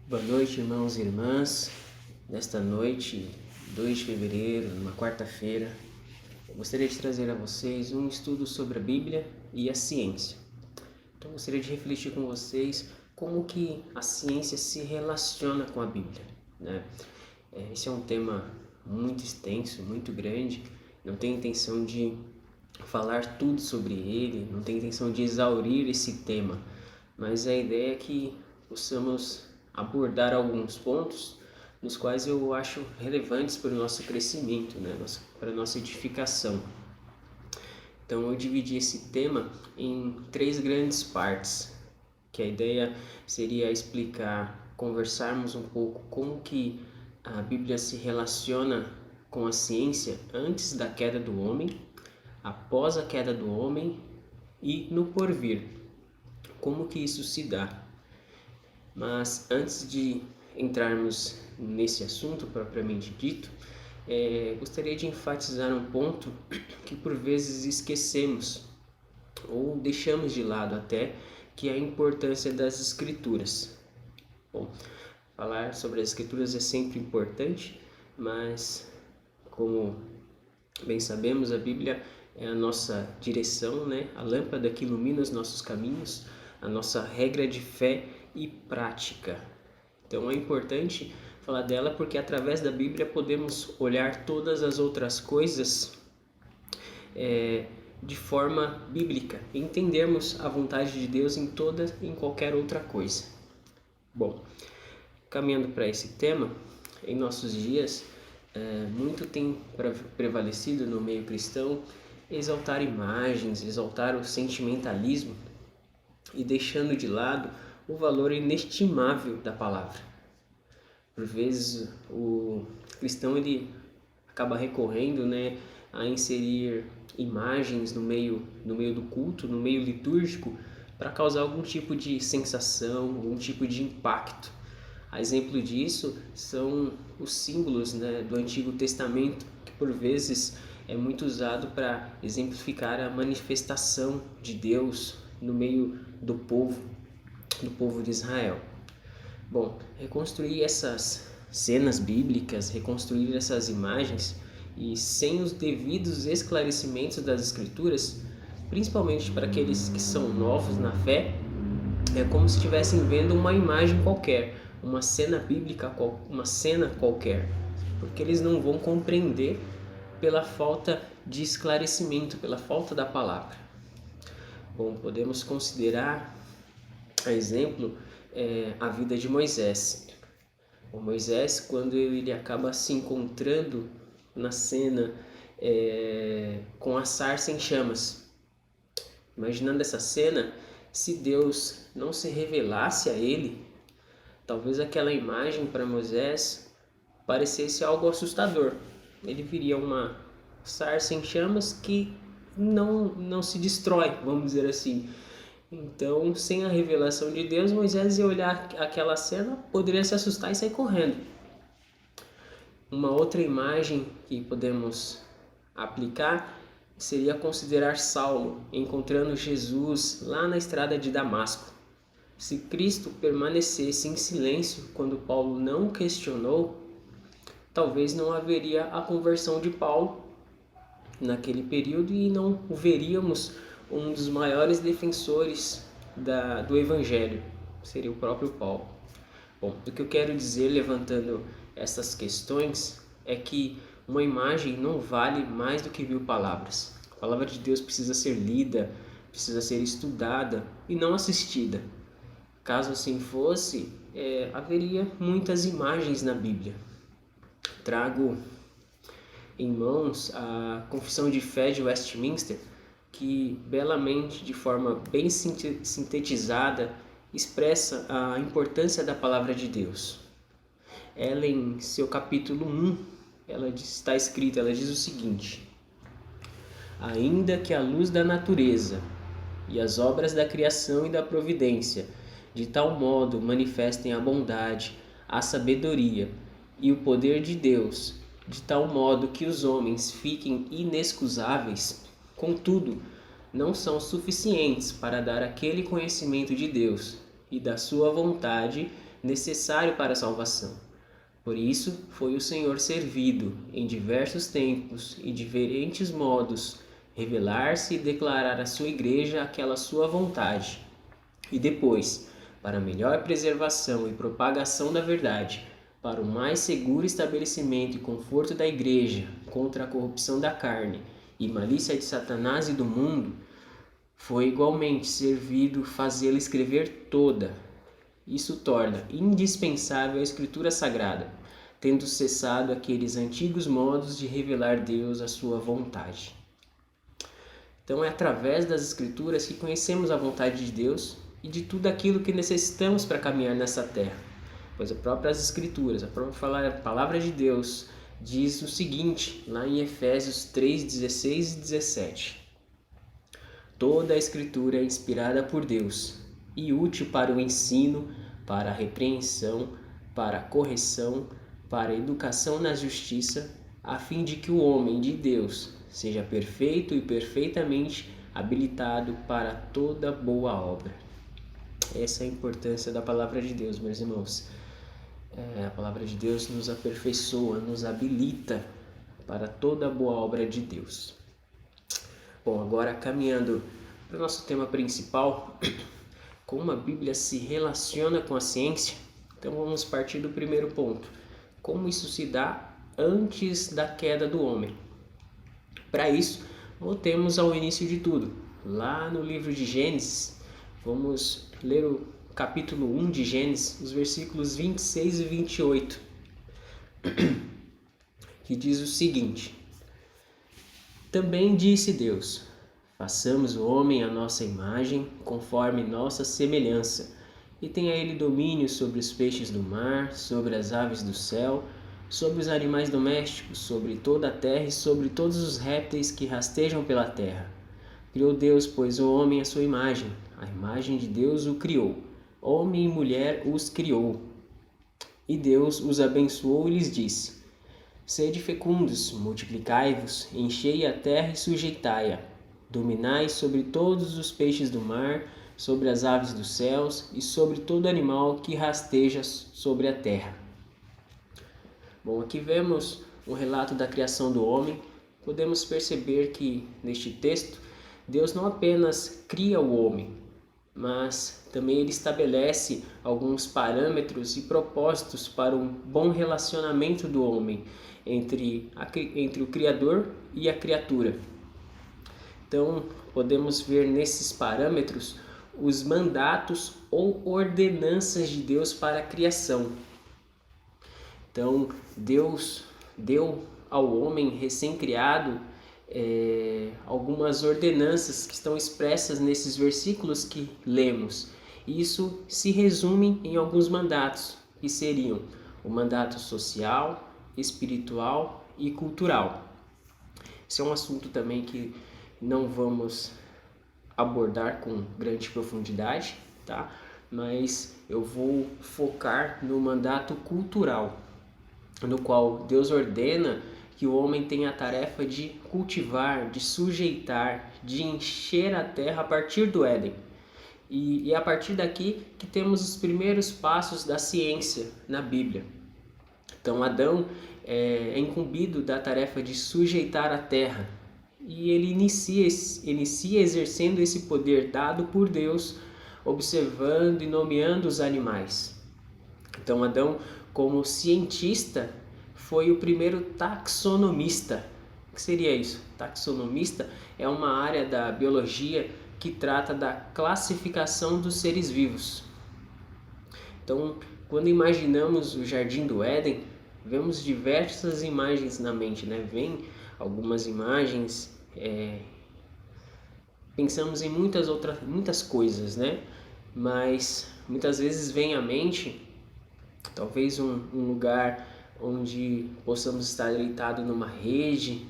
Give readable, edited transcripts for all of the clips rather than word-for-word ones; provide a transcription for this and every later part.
Boa noite, irmãos e irmãs. Nesta noite, 2 de fevereiro, numa quarta-feira, eu gostaria de trazer a vocês um estudo sobre a Bíblia e a ciência. Então, eu gostaria de refletir com vocês como que a ciência se relaciona com a Bíblia, né? Esse é um tema muito extenso, muito grande. Não tenho intenção de falar tudo sobre ele, não tenho intenção de exaurir esse tema, mas a ideia é que possamos abordar alguns pontos nos quais eu acho relevantes para o nosso crescimento, né? Para a nossa edificação. Então eu dividi esse tema em 3 grandes partes, que a ideia seria explicar, conversarmos um pouco como que a Bíblia se relaciona com a ciência antes da queda do homem, após a queda do homem e no porvir. Como que isso se dá? Mas antes de entrarmos nesse assunto propriamente dito, gostaria de enfatizar um ponto que por vezes esquecemos ou deixamos de lado até, que é a importância das escrituras. Bom, falar sobre as escrituras é sempre importante, mas como bem sabemos, a Bíblia é a nossa direção, né? A lâmpada que ilumina os nossos caminhos, a nossa regra de fé e prática. Então é importante falar dela porque através da Bíblia podemos olhar todas as outras coisas de forma bíblica, entendermos a vontade de Deus em qualquer outra coisa. Bom, caminhando para esse tema, em nossos dias, muito tem prevalecido no meio cristão exaltar imagens, exaltar o sentimentalismo e deixando de lado o valor inestimável da palavra. Por vezes o cristão ele acaba recorrendo, né, a inserir imagens no meio do culto, no meio litúrgico, para causar algum tipo de sensação, algum tipo de impacto. A exemplo disso são os símbolos, né, do Antigo Testamento, que por vezes é muito usado para exemplificar a manifestação de Deus no meio do povo de Israel. Bom, reconstruir essas cenas bíblicas, reconstruir essas imagens e sem os devidos esclarecimentos das Escrituras, principalmente para aqueles que são novos na fé, é como se estivessem vendo uma imagem qualquer, uma cena bíblica, uma cena qualquer, porque eles não vão compreender pela falta de esclarecimento, pela falta da palavra. Bom, podemos considerar, a exemplo, a vida de Moisés. O Moisés, quando ele acaba se encontrando na cena com a sarça em chamas, imaginando essa cena, se Deus não se revelasse a ele, talvez aquela imagem para Moisés parecesse algo assustador. Ele viria uma sarça em chamas que não se destrói, vamos dizer assim. Então, sem a revelação de Deus, Moisés ia olhar aquela cena, poderia se assustar e sair correndo. Uma outra imagem que podemos aplicar seria considerar Saulo encontrando Jesus lá na estrada de Damasco. Se Cristo permanecesse em silêncio quando Paulo não questionou, talvez não haveria a conversão de Paulo naquele período e não o veríamos um dos maiores defensores do Evangelho, seria o próprio Paulo. Bom, o que eu quero dizer levantando essas questões é que uma imagem não vale mais do que 1000 palavras. A palavra de Deus precisa ser lida, precisa ser estudada e não assistida. Caso assim fosse, haveria muitas imagens na Bíblia. Trago em mãos a Confissão de Fé de Westminster, que belamente, de forma bem sintetizada, expressa a importância da palavra de Deus. Ela, em seu capítulo 1, ela diz o seguinte: ainda que a luz da natureza e as obras da criação e da providência de tal modo manifestem a bondade, a sabedoria e o poder de Deus, de tal modo que os homens fiquem inexcusáveis, contudo, não são suficientes para dar aquele conhecimento de Deus e da sua vontade necessário para a salvação. Por isso, foi o Senhor servido, em diversos tempos e diferentes modos, revelar-se e declarar à sua igreja aquela sua vontade. E depois, para melhor preservação e propagação da verdade, para o mais seguro estabelecimento e conforto da igreja contra a corrupção da carne e malícia de Satanás e do mundo, foi igualmente servido fazê-la escrever toda. Isso torna indispensável a Escritura Sagrada, tendo cessado aqueles antigos modos de revelar Deus a sua vontade. Então é através das Escrituras que conhecemos a vontade de Deus e de tudo aquilo que necessitamos para caminhar nessa terra. Pois as próprias Escrituras, a própria Palavra de Deus diz o seguinte, lá em Efésios 3, 16 e 17. Toda a Escritura é inspirada por Deus e útil para o ensino, para a repreensão, para a correção, para a educação na justiça, a fim de que o homem de Deus seja perfeito e perfeitamente habilitado para toda boa obra. Essa é a importância da Palavra de Deus, meus irmãos. A Palavra de Deus nos aperfeiçoa, nos habilita para toda boa obra de Deus. Bom, agora caminhando para o nosso tema principal, como a Bíblia se relaciona com a ciência, então vamos partir do primeiro ponto. Como isso se dá antes da queda do homem? Para isso, voltemos ao início de tudo. Lá no livro de Gênesis, vamos ler o capítulo 1 de Gênesis, os versículos 26 e 28, que diz o seguinte: Também disse Deus: façamos o homem à nossa imagem, conforme nossa semelhança, e tenha ele domínio sobre os peixes do mar, sobre as aves do céu, sobre os animais domésticos, sobre toda a terra e sobre todos os répteis que rastejam pela terra. Criou Deus, pois, o homem à sua imagem, a imagem de Deus o criou, homem e mulher os criou. E Deus os abençoou e lhes disse: Sede fecundos, multiplicai-vos, enchei a terra e sujeitai-a. Dominai sobre todos os peixes do mar, sobre as aves dos céus e sobre todo animal que rasteja sobre a terra. Bom, aqui vemos o relato da criação do homem. Podemos perceber que, neste texto, Deus não apenas cria o homem, mas também ele estabelece alguns parâmetros e propósitos para um bom relacionamento do homem entre o Criador e a criatura. Então, podemos ver nesses parâmetros os mandatos ou ordenanças de Deus para a criação. Então, Deus deu ao homem recém-criado algumas ordenanças que estão expressas nesses versículos que lemos. Isso se resume em alguns mandatos, que seriam o mandato social, espiritual e cultural. Esse é um assunto também que não vamos abordar com grande profundidade, tá? Mas eu vou focar no mandato cultural, no qual Deus ordena que o homem tenha a tarefa de cultivar, de sujeitar, de encher a terra a partir do Éden. E é a partir daqui que temos os primeiros passos da ciência na Bíblia. Então Adão é incumbido da tarefa de sujeitar a terra. E ele inicia exercendo esse poder dado por Deus, observando e nomeando os animais. Então Adão, como cientista, foi o primeiro taxonomista. O que seria isso? Taxonomista é uma área da biologia que trata da classificação dos seres vivos. Então, quando imaginamos o Jardim do Éden, vemos diversas imagens na mente, né? Vem algumas imagens, pensamos em muitas coisas, né? Mas muitas vezes vem à mente talvez um lugar onde possamos estar deitados numa rede,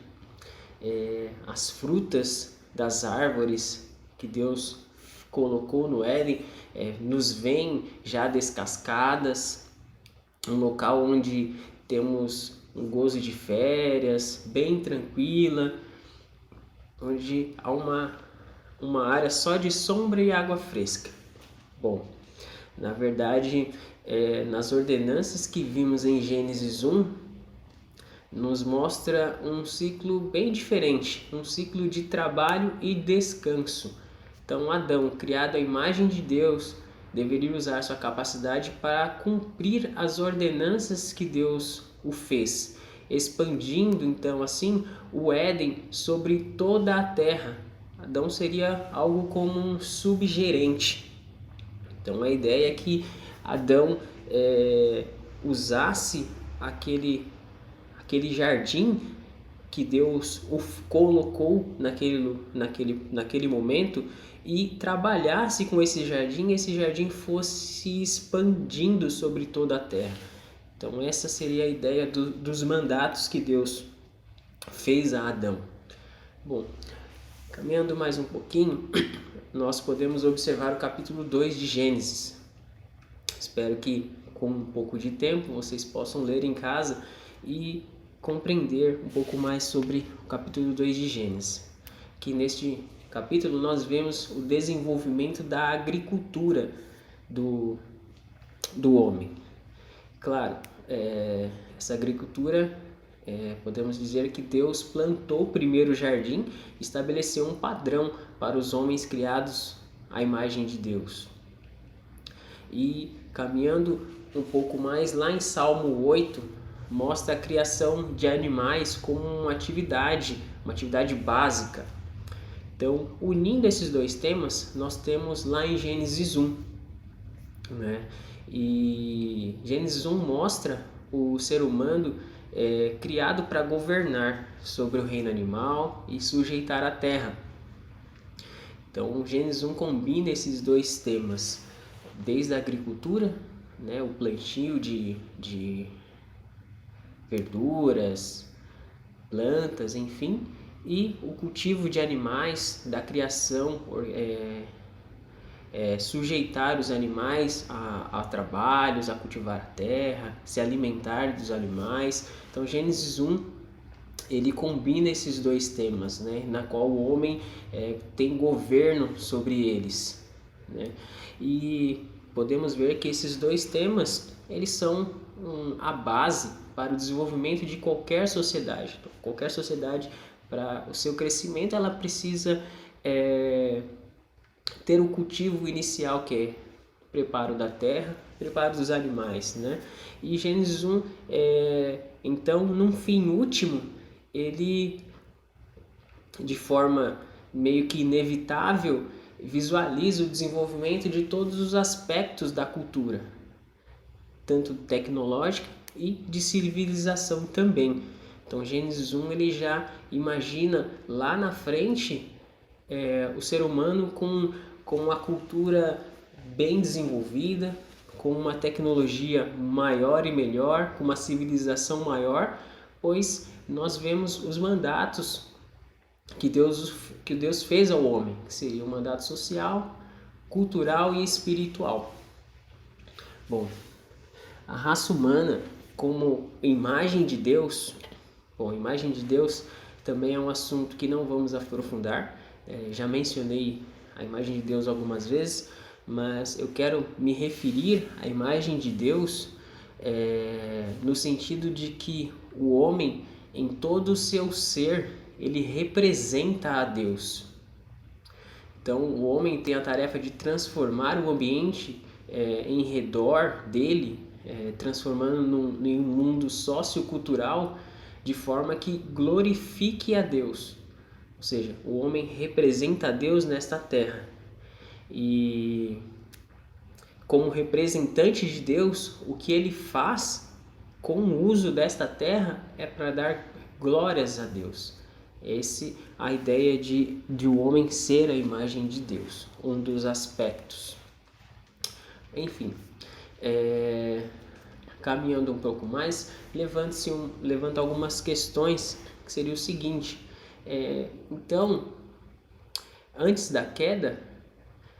as frutas das árvores que Deus colocou no Éden nos vêm já descascadas, um local onde temos um gozo de férias, bem tranquila, onde há uma área só de sombra e água fresca. Bom, Na verdade, nas ordenanças que vimos em Gênesis 1, nos mostra um ciclo bem diferente, um ciclo de trabalho e descanso. Então, Adão, criado à imagem de Deus, deveria usar sua capacidade para cumprir as ordenanças que Deus o fez, expandindo então assim o Éden sobre toda a terra. Adão seria algo como um subgerente. Então a ideia é que Adão usasse aquele jardim que Deus o colocou naquele momento e trabalhasse com esse jardim fosse expandindo sobre toda a terra. Então essa seria a ideia dos mandatos que Deus fez a Adão. Bom, caminhando mais um pouquinho, nós podemos observar o capítulo 2 de Gênesis. Espero que com um pouco de tempo vocês possam ler em casa e compreender um pouco mais sobre o capítulo 2 de Gênesis. Que neste capítulo nós vemos o desenvolvimento da agricultura do homem. Claro, essa agricultura, podemos dizer que Deus plantou o primeiro jardim e estabeleceu um padrão para os homens criados à imagem de Deus. E caminhando um pouco mais, lá em Salmo 8, mostra a criação de animais como uma atividade básica. Então, unindo esses dois temas, nós temos lá em Gênesis 1, né? E Gênesis 1 mostra o ser humano criado para governar sobre o reino animal e sujeitar a terra. Então, Gênesis 1 combina esses dois temas, desde a agricultura, né, o plantio de verduras, plantas, enfim, e o cultivo de animais, da criação, sujeitar os animais a trabalhos, a cultivar a terra, se alimentar dos animais. Então Gênesis 1 ele combina esses dois temas, né, na qual o homem tem governo sobre eles, né? E podemos ver que esses dois temas eles são a base para o desenvolvimento de qualquer sociedade. Então, qualquer sociedade, para o seu crescimento, ela precisa ter o cultivo inicial, que é preparo da terra, preparo dos animais, né? E Gênesis 1, então, num fim último, ele, de forma meio que inevitável, visualiza o desenvolvimento de todos os aspectos da cultura, tanto tecnológica e de civilização também. Então, Gênesis 1 ele já imagina lá na frente o ser humano com uma cultura bem desenvolvida, com uma tecnologia maior e melhor, com uma civilização maior, pois nós vemos os mandatos que Deus fez ao homem, que seria o mandato social, cultural e espiritual. Bom, a raça humana como imagem de Deus, imagem de Deus também é um assunto que não vamos aprofundar. Já mencionei a imagem de Deus algumas vezes, mas eu quero me referir à imagem de Deus no sentido de que o homem, em todo o seu ser, ele representa a Deus. Então, o homem tem a tarefa de transformar o ambiente em redor dele, transformando em um mundo sociocultural de forma que glorifique a Deus. Ou seja, o homem representa a Deus nesta terra. E como representante de Deus, o que ele faz com o uso desta terra é para dar glórias a Deus. Essa é a ideia de o homem ser a imagem de Deus, um dos aspectos. Enfim, caminhando um pouco mais, levanta algumas questões, que seria o seguinte. Então, antes da queda,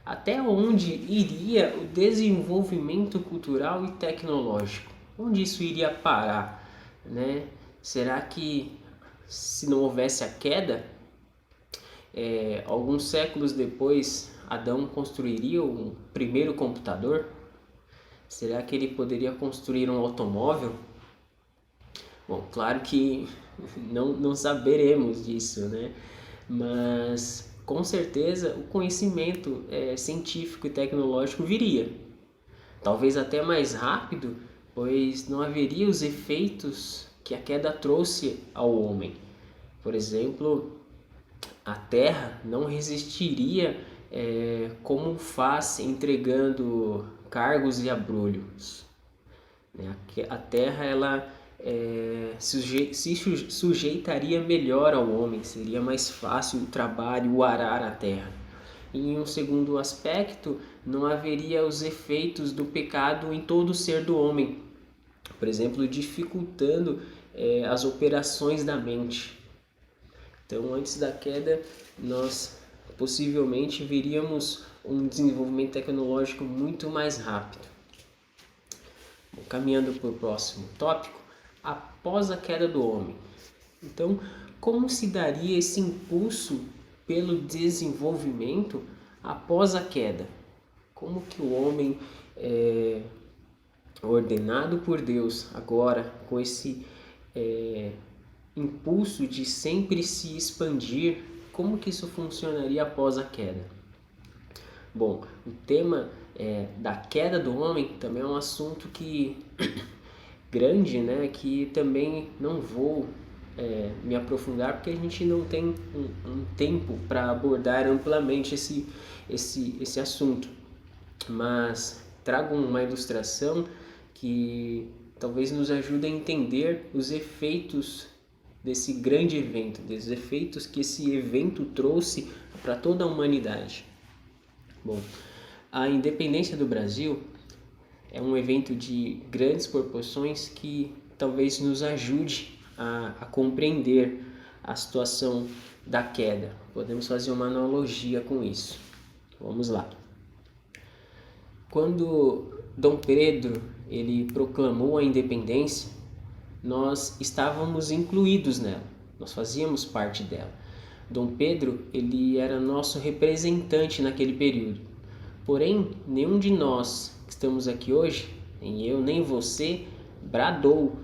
até onde iria o desenvolvimento cultural e tecnológico? Onde isso iria parar, né? Será que, se não houvesse a queda, alguns séculos depois, Adão construiria o primeiro computador? Será que ele poderia construir um automóvel? Bom, claro que não saberemos disso, né? Mas com certeza o conhecimento científico e tecnológico viria. Talvez até mais rápido, pois não haveria os efeitos que a queda trouxe ao homem. Por exemplo, a Terra não resistiria como faz entregando cargos e abrolhos. A Terra ela se sujeitaria melhor ao homem, seria mais fácil o trabalho, o arar a terra. E em um segundo aspecto, não haveria os efeitos do pecado em todo o ser do homem, por exemplo, dificultando as operações da mente. Então, antes da queda, nós possivelmente veríamos um desenvolvimento tecnológico muito mais rápido. Bom, caminhando para o próximo tópico, após a queda do homem. Então, como se daria esse impulso pelo desenvolvimento após a queda? Como que o homem ordenado por Deus agora, com esse impulso de sempre se expandir, como que isso funcionaria após a queda? Bom, o tema da queda do homem também é um assunto que grande, né? Que também não vou me aprofundar porque a gente não tem um tempo para abordar amplamente esse assunto. Mas trago uma ilustração que talvez nos ajude a entender os efeitos desse grande evento, dos efeitos que esse evento trouxe para toda a humanidade. Bom, a independência do Brasil é um evento de grandes proporções que talvez nos ajude a compreender a situação da queda. Podemos fazer uma analogia com isso. Vamos lá. Quando Dom Pedro ele proclamou a independência, nós estávamos incluídos nela, nós fazíamos parte dela. Dom Pedro ele era nosso representante naquele período. Porém, nenhum de nós que estamos aqui hoje, nem eu nem você, bradou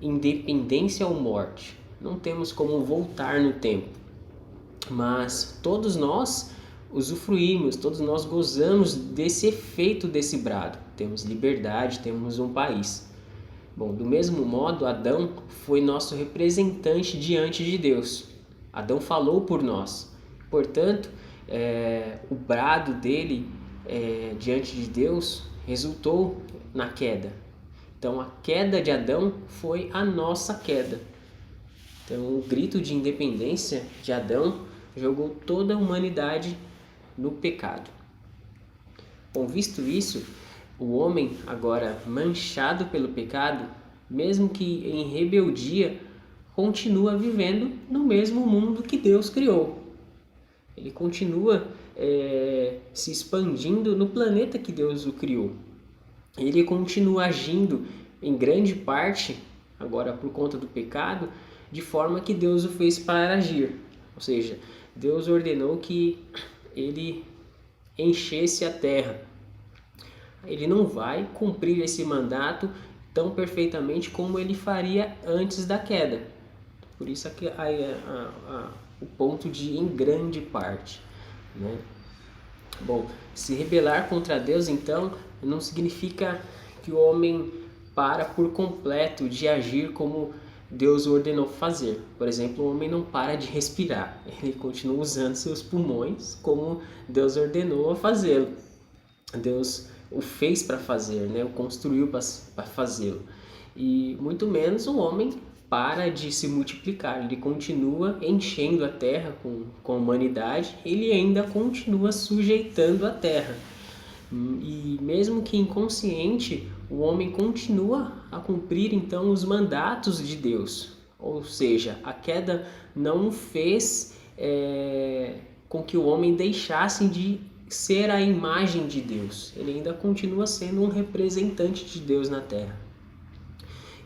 independência ou morte. Não temos como voltar no tempo. Mas todos nós usufruímos, todos nós gozamos desse efeito desse brado. Temos liberdade, temos um país. Bom, do mesmo modo, Adão foi nosso representante diante de Deus. Adão falou por nós. Portanto, o brado dele diante de Deus resultou na queda. Então, a queda de Adão foi a nossa queda. Então, o grito de independência de Adão jogou toda a humanidade no pecado. Bom, visto isso, o homem agora manchado pelo pecado, mesmo que em rebeldia, continua vivendo no mesmo mundo que Deus criou. Ele continua se expandindo no planeta que Deus o criou. Ele continua agindo em grande parte, agora por conta do pecado, de forma que Deus o fez para agir. Ou seja, Deus ordenou que ele enchesse a terra. Ele não vai cumprir esse mandato tão perfeitamente como ele faria antes da queda. Por isso aqui o ponto de em grande parte, né? Bom, se rebelar contra Deus, então, não significa que o homem para por completo de agir como Deus o ordenou fazer. Por exemplo, o homem não para de respirar, ele continua usando seus pulmões como Deus ordenou a fazê-lo. Deus o fez para fazer, né? O construiu para fazê-lo. E muito menos o homem para de se multiplicar, ele continua enchendo a terra com a humanidade, ele ainda continua sujeitando a terra. E mesmo que inconsciente, o homem continua a cumprir então os mandatos de Deus. Ou seja, a queda não fez com que o homem deixasse de ser a imagem de Deus. Ele ainda continua sendo um representante de Deus na terra.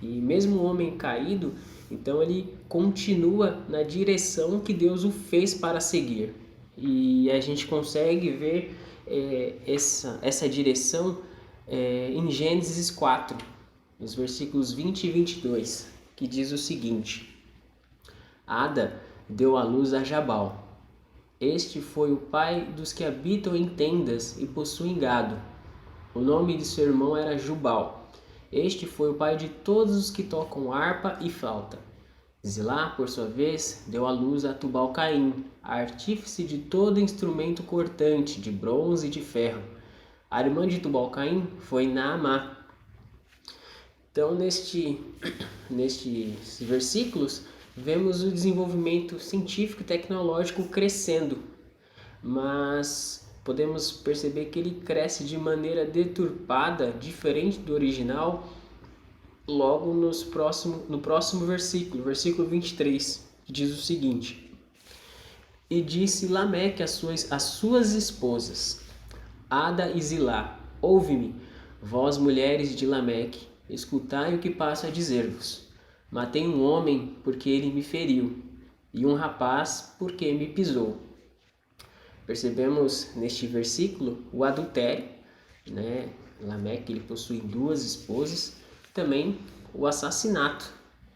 E mesmo o homem caído, então ele continua na direção que Deus o fez para seguir. E a gente consegue ver essa direção em Gênesis 4, nos versículos 20 e 22, que diz o seguinte: Ada deu à luz a Jabal. Este foi o pai dos que habitam em tendas e possuem gado. O nome de seu irmão era Jubal. Este foi o pai de todos os que tocam harpa e flauta. Zilá, por sua vez, deu à luz a Tubal-Caim, artífice de todo instrumento cortante, de bronze e de ferro. A irmã de Tubal-Caim foi Naamá. Então, nestes versículos, vemos o desenvolvimento científico e tecnológico crescendo, mas podemos perceber que ele cresce de maneira deturpada, diferente do original, logo no próximo versículo, versículo 23, que diz o seguinte: E disse Lameque às suas esposas, Ada e Zilá, ouve-me, vós mulheres de Lameque, escutai o que passo a dizer-vos. Matei um homem porque ele me feriu, e um rapaz porque me pisou. Percebemos neste versículo o adultério, né? Lameque, ele possui 2 esposas, também o assassinato,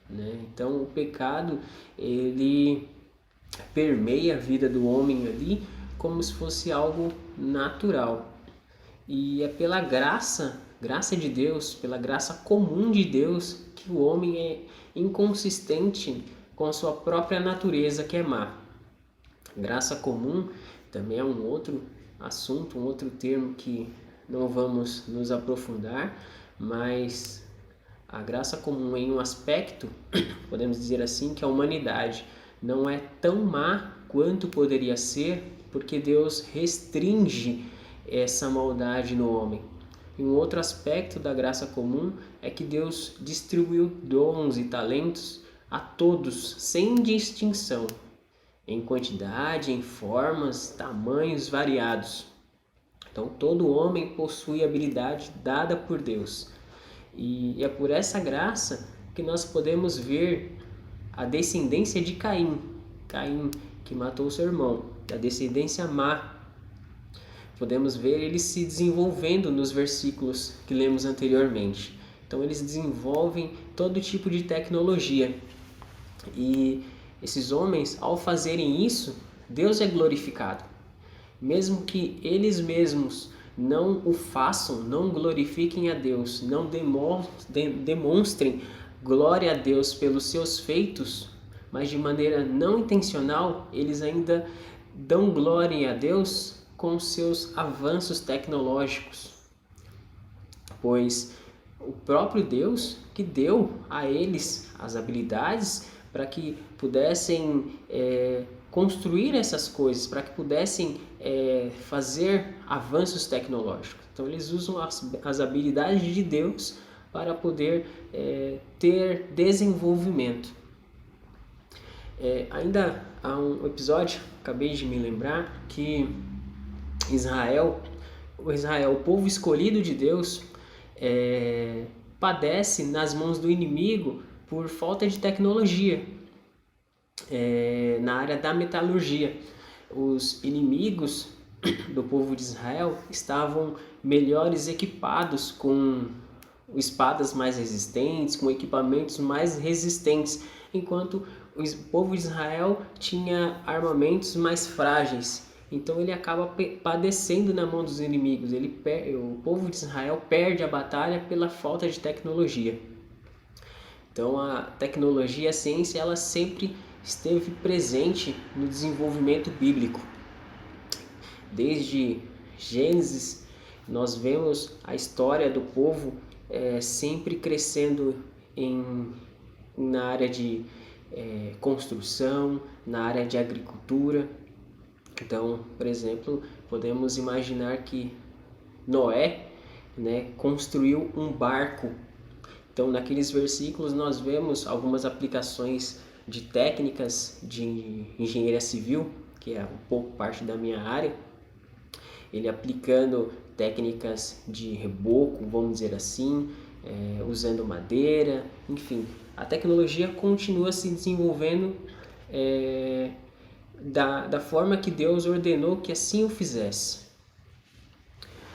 né? Então o pecado, ele permeia a vida do homem ali como se fosse algo natural. E é pela graça de Deus, pela graça comum de Deus, que o homem é inconsistente com a sua própria natureza, que é má. Graça comum também é um outro assunto, um outro termo que não vamos nos aprofundar, mas a graça comum em um aspecto, podemos dizer assim, que a humanidade não é tão má quanto poderia ser, porque Deus restringe essa maldade no homem. E um outro aspecto da graça comum é que Deus distribuiu dons e talentos a todos, sem distinção, em quantidade, em formas, tamanhos variados. Então todo homem possui habilidade dada por Deus. E é por essa graça que nós podemos ver a descendência de Caim, que matou seu irmão, a descendência má. Podemos ver eles se desenvolvendo nos versículos que lemos anteriormente. Então eles desenvolvem todo tipo de tecnologia. E esses homens, ao fazerem isso, Deus é glorificado. Mesmo que eles mesmos não o façam, não glorifiquem a Deus, não demonstrem glória a Deus pelos seus feitos, mas de maneira não intencional, eles ainda dão glória a Deus com seus avanços tecnológicos, pois o próprio Deus que deu a eles as habilidades para que pudessem construir essas coisas, para que pudessem fazer avanços tecnológicos. Então eles usam as habilidades de Deus para poder ter desenvolvimento. Ainda há um episódio, acabei de me lembrar, que Israel, o povo escolhido de Deus, padece nas mãos do inimigo por falta de tecnologia na área da metalurgia. Os inimigos do povo de Israel estavam melhores equipados, com espadas mais resistentes, com equipamentos mais resistentes, enquanto o povo de Israel tinha armamentos mais frágeis. Então ele acaba padecendo na mão dos inimigos. O povo de Israel perde a batalha pela falta de tecnologia. Então a tecnologia, a ciência, ela sempre esteve presente no desenvolvimento bíblico. Desde Gênesis, nós vemos a história do povo sempre crescendo na área de construção, na área de agricultura. Então, por exemplo, podemos imaginar que Noé, construiu um barco. Então, naqueles versículos nós vemos algumas aplicações de técnicas de engenharia civil, que é um pouco parte da minha área. Ele aplicando técnicas de reboco, vamos dizer assim, usando madeira, enfim. A tecnologia continua se desenvolvendo da forma que Deus ordenou que assim o fizesse.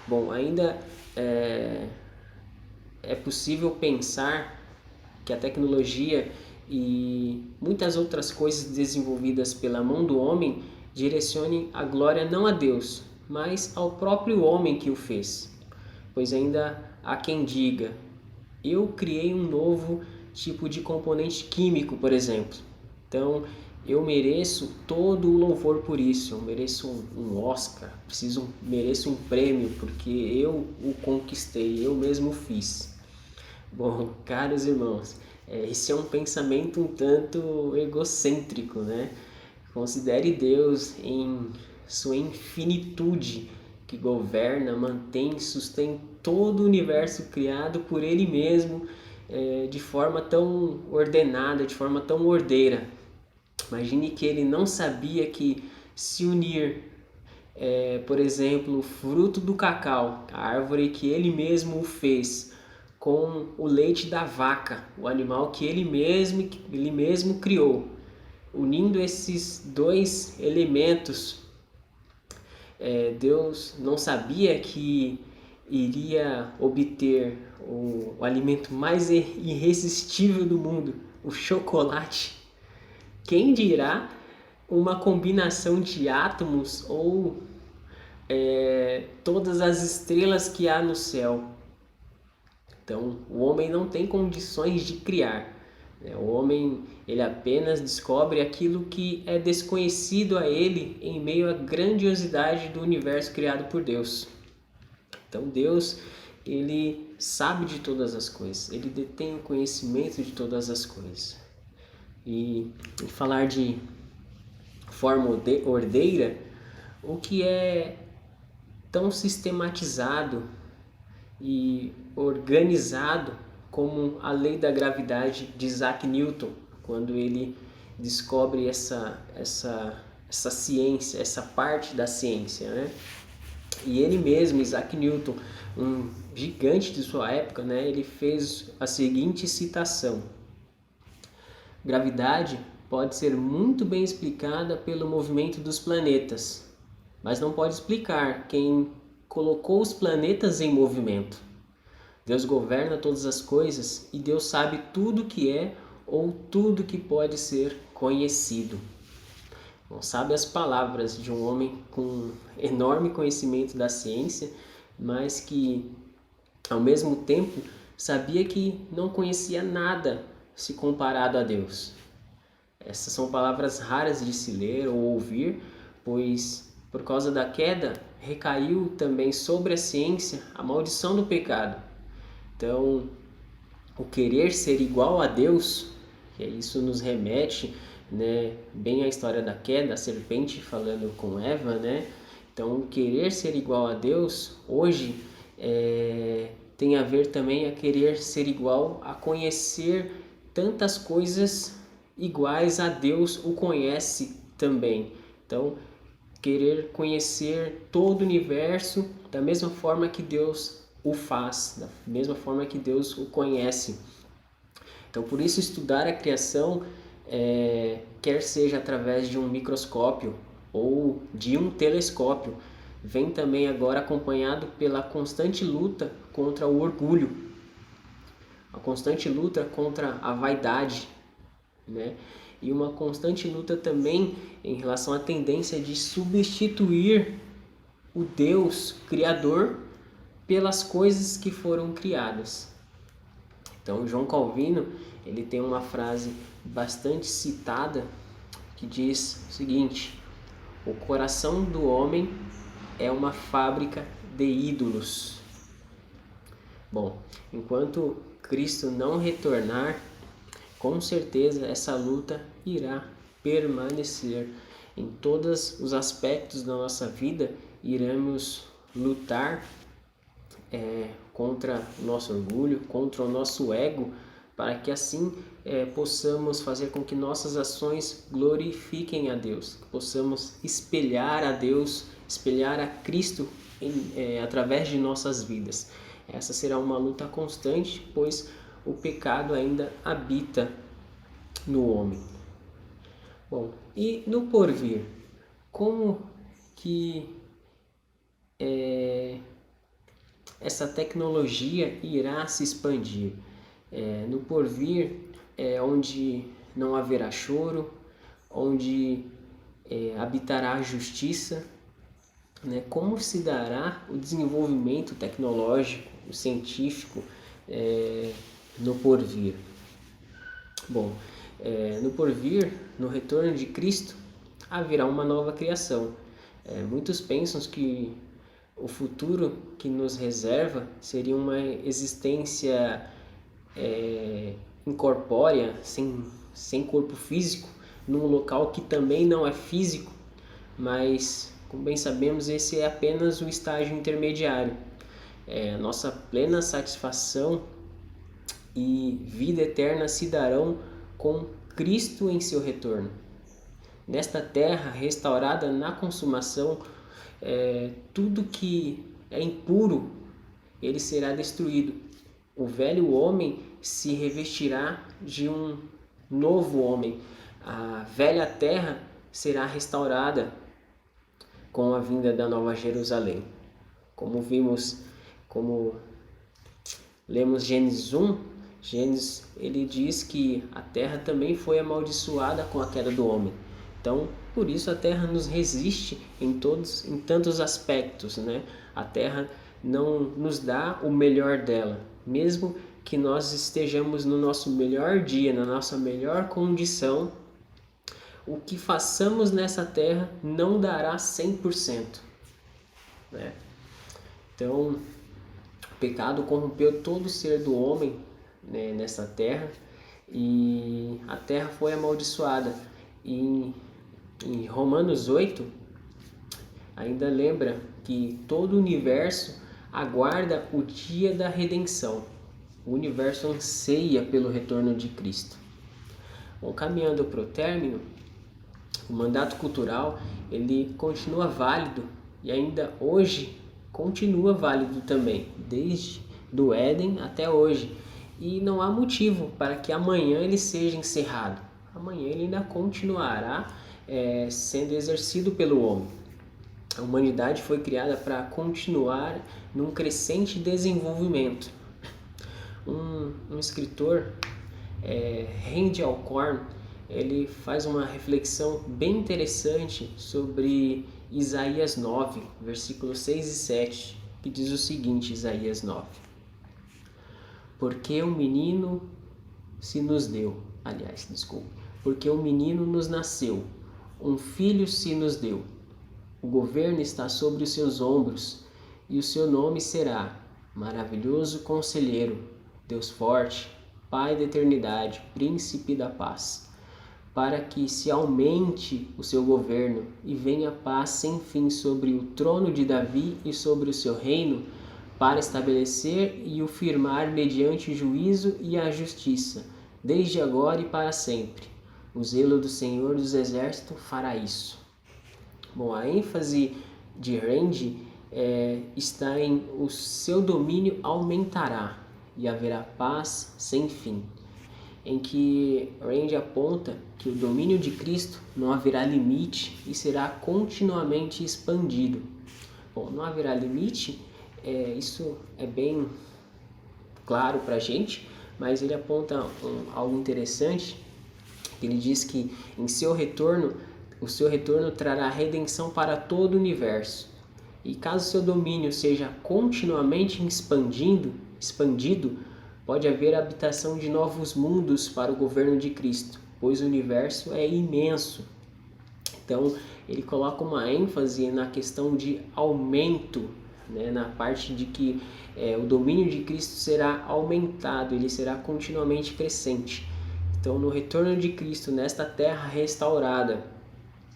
Bom, ainda é possível pensar que a tecnologia e muitas outras coisas desenvolvidas pela mão do homem direcionem a glória não a Deus, mas ao próprio homem que o fez. Pois ainda há quem diga: eu criei um novo tipo de componente químico, por exemplo. Então, eu mereço todo o louvor por isso. Eu mereço um Oscar, mereço um prêmio porque eu o conquistei, eu mesmo fiz. Bom, caros irmãos, esse é um pensamento um tanto egocêntrico, né? Considere Deus em sua infinitude, que governa, mantém e sustém todo o universo criado por Ele mesmo, de forma tão ordenada, de forma tão ordeira. Imagine que Ele não sabia que se unir, por exemplo, o fruto do cacau, a árvore que Ele mesmo o fez, com o leite da vaca, o animal que ele mesmo criou. Unindo esses dois elementos, Deus não sabia que iria obter o alimento mais irresistível do mundo, o chocolate. Quem dirá uma combinação de átomos ou todas as estrelas que há no céu? Então, o homem não tem condições de criar. O homem, ele apenas descobre aquilo que é desconhecido a ele em meio à grandiosidade do universo criado por Deus. Então, Deus, ele sabe de todas as coisas, ele detém o conhecimento de todas as coisas. E em falar de forma ordeira, o que é tão sistematizado e organizado como a lei da gravidade de Isaac Newton, quando ele descobre essa ciência, essa parte da ciência, né? E ele mesmo, Isaac Newton, um gigante de sua época, né? Ele fez a seguinte citação: gravidade pode ser muito bem explicada pelo movimento dos planetas, mas não pode explicar quem colocou os planetas em movimento. Deus governa todas as coisas e Deus sabe tudo que é ou tudo que pode ser conhecido. Bom, sabe as palavras de um homem com enorme conhecimento da ciência, mas que ao mesmo tempo sabia que não conhecia nada se comparado a Deus. Essas são palavras raras de se ler ou ouvir, pois por causa da queda recaiu também sobre a ciência a maldição do pecado. Então, o querer ser igual a Deus, que isso nos remete, né, bem à história da queda, a serpente falando com Eva, né? Então, o querer ser igual a Deus, hoje, tem a ver também a querer ser igual a conhecer tantas coisas iguais a Deus o conhece também. Então, querer conhecer todo o universo da mesma forma que Deus o faz, da mesma forma que Deus o conhece. Então, por isso, estudar a criação, quer seja através de um microscópio ou de um telescópio, vem também agora acompanhado pela constante luta contra o orgulho, a constante luta contra a vaidade, né? E uma constante luta também em relação à tendência de substituir o Deus Criador pelas coisas que foram criadas. Então, João Calvino, ele tem uma frase bastante citada que diz o seguinte: o coração do homem é uma fábrica de ídolos. Bom, enquanto Cristo não retornar, com certeza essa luta irá permanecer. Em todos os aspectos da nossa vida, iremos lutar contra o nosso orgulho, contra o nosso ego, para que assim possamos fazer com que nossas ações glorifiquem a Deus, que possamos espelhar a Deus, espelhar a Cristo através de nossas vidas. Essa será uma luta constante, pois o pecado ainda habita no homem. Bom, e no porvir, como que essa tecnologia irá se expandir. No porvir, onde não haverá choro, onde habitará a justiça, né? Como se dará o desenvolvimento tecnológico, científico no porvir? Bom, no porvir, no retorno de Cristo, haverá uma nova criação. Muitos pensam que o futuro que nos reserva seria uma existência incorpórea, sem corpo físico, num local que também não é físico, mas, como bem sabemos, esse é apenas o estágio intermediário. Nossa plena satisfação e vida eterna se darão com Cristo em seu retorno. Nesta terra restaurada na consumação, tudo que é impuro, ele será destruído. O velho homem se revestirá de um novo homem. A velha terra será restaurada com a vinda da Nova Jerusalém. Como lemos Gênesis 1, Gênesis ele diz que a terra também foi amaldiçoada com a queda do homem. Então, por isso a terra nos resiste em tantos aspectos, né? A terra não nos dá o melhor dela, mesmo que nós estejamos no nosso melhor dia, na nossa melhor condição, o que façamos nessa terra não dará 100%, né? Então, o pecado corrompeu todo o ser do homem, né, nessa terra, e a terra foi amaldiçoada. E em Romanos 8, ainda lembra que todo o universo aguarda o dia da redenção. O universo anseia pelo retorno de Cristo. Bom, caminhando para o término, o mandato cultural ele continua válido e ainda hoje continua válido também, desde do Éden até hoje. E não há motivo para que amanhã ele seja encerrado. Amanhã ele ainda continuará sendo exercido pelo homem. A humanidade foi criada para continuar num crescente desenvolvimento. Um escritor, Randy Alcorn, ele faz uma reflexão bem interessante sobre Isaías 9, versículos 6 e 7, que diz o seguinte, Isaías 9. Porque um menino se nos deu, porque um menino nos nasceu, um filho se nos deu. O governo está sobre os seus ombros, e o seu nome será Maravilhoso Conselheiro, Deus Forte, Pai da Eternidade, Príncipe da Paz. Para que se aumente o seu governo e venha paz sem fim sobre o trono de Davi e sobre o seu reino, para estabelecer e o firmar mediante o juízo e a justiça, desde agora e para sempre. O zelo do Senhor dos Exércitos fará isso. Bom, a ênfase de Randy está em o seu domínio aumentará e haverá paz sem fim. Em que Randy aponta que o domínio de Cristo não haverá limite e será continuamente expandido. Bom, não haverá limite, isso é bem claro para a gente, mas ele aponta algo interessante. Ele diz que em seu retorno, o seu retorno trará redenção para todo o universo. E caso seu domínio seja continuamente expandido, pode haver habitação de novos mundos para o governo de Cristo, pois o universo é imenso. Então, ele coloca uma ênfase na questão de aumento, né, na parte de que o domínio de Cristo será aumentado, ele será continuamente crescente. Então, no retorno de Cristo, nesta terra restaurada,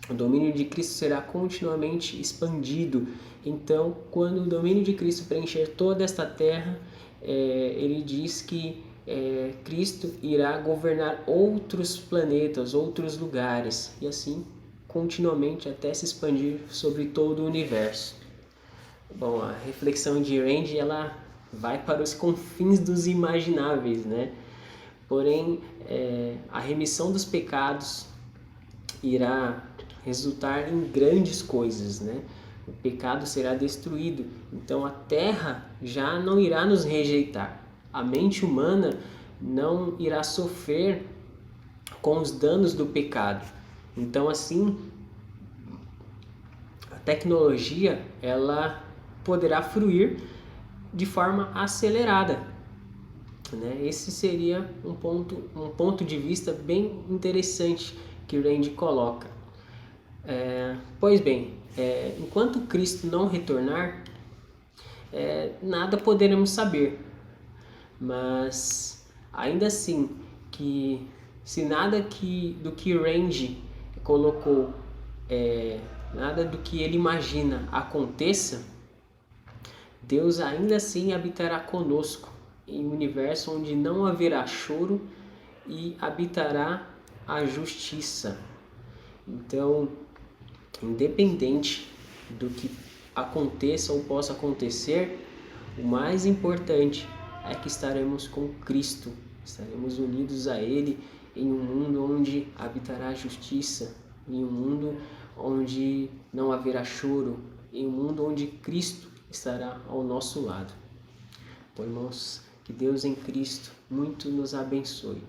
o domínio de Cristo será continuamente expandido. Então, quando o domínio de Cristo preencher toda esta terra, ele diz que Cristo irá governar outros planetas, outros lugares, e assim continuamente até se expandir sobre todo o universo. Bom, a reflexão de Randy ela vai para os confins dos imagináveis, né? Porém, a remissão dos pecados irá resultar em grandes coisas, né? o pecado será destruído. Então a terra já não irá nos rejeitar. A mente humana não irá sofrer com os danos do pecado. Então assim, a tecnologia ela poderá fruir de forma acelerada, né? Esse seria um ponto de vista bem interessante que o Randy coloca. Pois bem, enquanto Cristo não retornar, nada poderemos saber, mas ainda assim, que se nada do que o Randy colocou, nada do que ele imagina aconteça, Deus ainda assim habitará conosco em um universo onde não haverá choro e habitará a justiça. Então, independente do que aconteça ou possa acontecer, o mais importante é que estaremos com Cristo, estaremos unidos a Ele em um mundo onde habitará a justiça, em um mundo onde não haverá choro, em um mundo onde Cristo estará ao nosso lado. Bom, irmãos, que Deus em Cristo muito nos abençoe.